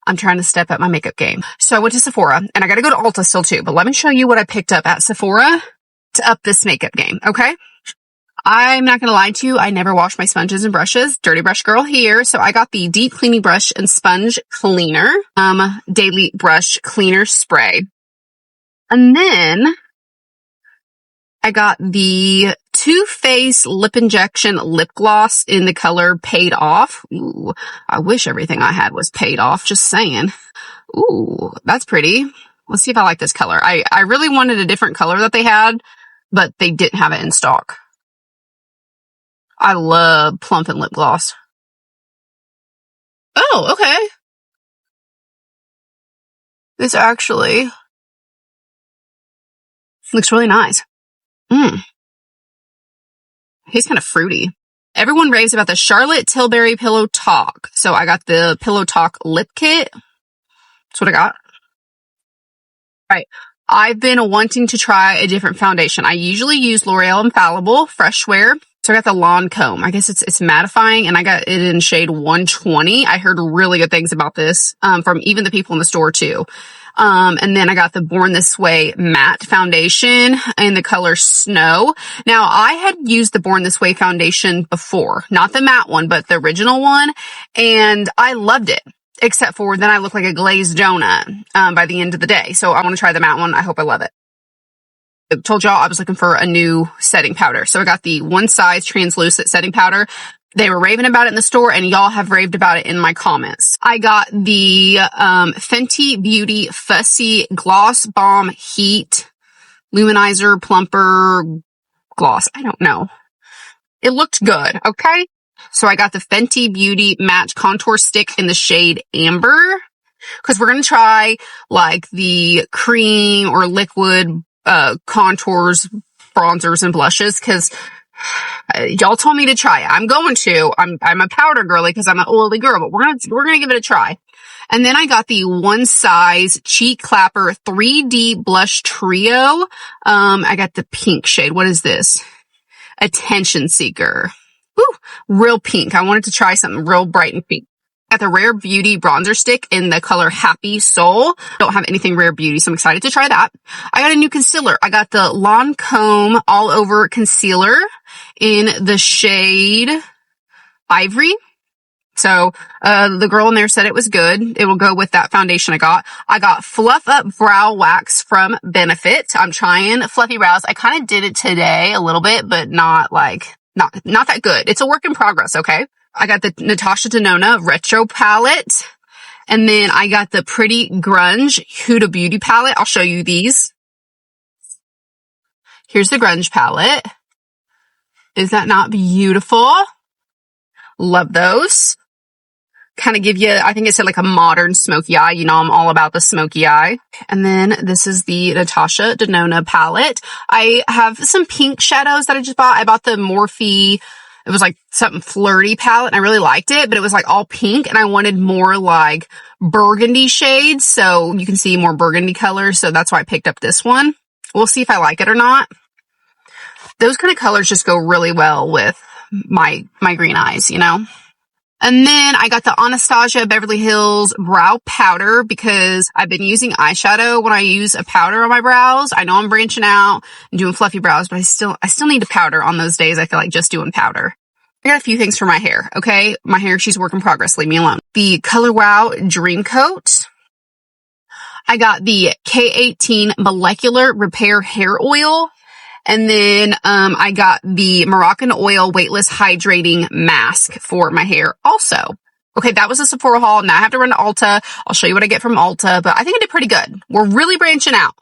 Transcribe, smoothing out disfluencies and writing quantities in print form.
I'm trying to step up my makeup game. So I went to Sephora, and I got to go to Ulta still too, but let me show you what I picked up at Sephora to up this makeup game, okay? I'm not going to lie to you. I never wash my sponges and brushes. Dirty brush girl here. So I got the deep cleaning brush and sponge cleaner, daily brush cleaner spray. And then I got the Too Faced lip injection lip gloss in the color Paid Off. Ooh, I wish everything I had was paid off. Just saying. Ooh, that's pretty. Let's see if I like this color. I really wanted a different color that they had, but they didn't have it in stock. I love plump and lip gloss. Oh, okay. This actually looks really nice. Tastes kind of fruity. Everyone raves about the Charlotte Tilbury Pillow Talk. So I got the Pillow Talk lip kit. That's what I got. All right. I've been wanting to try a different foundation. I usually use L'Oreal Infallible Fresh Wear. So I got the Lancome. I guess it's mattifying, and I got it in shade 120. I heard really good things about this from even the people in the store too. And then I got the Born This Way matte foundation in the color Snow. Now, I had used the Born This Way foundation before, not the matte one, but the original one, and I loved it. Except for then I look like a glazed donut by the end of the day. So I want to try the matte one. I hope I love it. I told y'all I was looking for a new setting powder. So I got the One Size translucent setting powder. They were raving about it in the store, and y'all have raved about it in my comments. I got the Fenty Beauty Fussy Gloss Bomb Heat Luminizer Plumper Gloss. I don't know. It looked good, okay? So I got the Fenty Beauty Match Contour Stick in the shade Amber, because we're going to try like the cream or liquid contours, bronzers, and blushes, because y'all told me to try it. I'm going to. I'm a powder girly because I'm an oily girl, but we're gonna give it a try. And then I got the One Size Cheek Clapper 3D Blush Trio. I got the pink shade. What is this? Attention Seeker. Ooh, real pink. I wanted to try something real bright and pink. Got the Rare Beauty bronzer stick in the color Happy Soul. Don't have anything Rare Beauty, so I'm excited to try that. I got a new concealer. I got the Lancome All Over Concealer in the shade Ivory. So, the girl in there said it was good. It will go with that foundation I got. I got Fluff Up Brow Wax from Benefit. I'm trying fluffy brows. I kind of did it today a little bit, but not that good. It's a work in progress, okay? I got the Natasha Denona Retro Palette. And then I got the Pretty Grunge Huda Beauty Palette. I'll show you these. Here's the Grunge palette. Is that not beautiful? Love those. Kind of give you, I think it said like a modern smoky eye. You know, I'm all about the smoky eye. And then this is the Natasha Denona palette. I have some pink shadows that I just bought. I bought the Morphe. It was like something flirty palette, and I really liked it, but it was like all pink, and I wanted more like burgundy shades, so you can see more burgundy colors, so that's why I picked up this one. We'll see if I like it or not. Those kind of colors just go really well with my green eyes, you know? And then I got the Anastasia Beverly Hills brow powder because I've been using eyeshadow when I use a powder on my brows. I know I'm branching out and doing fluffy brows, but I still need a powder on those days I feel like just doing powder. I got a few things for my hair, okay? My hair, she's work in progress. Leave me alone. The Color Wow Dream Coat. I got the K18 Molecular Repair Hair Oil. And then I got the Moroccan Oil Weightless Hydrating Mask for my hair also. Okay, that was a Sephora haul. Now I have to run to Ulta. I'll show you what I get from Ulta, but I think I did pretty good. We're really branching out.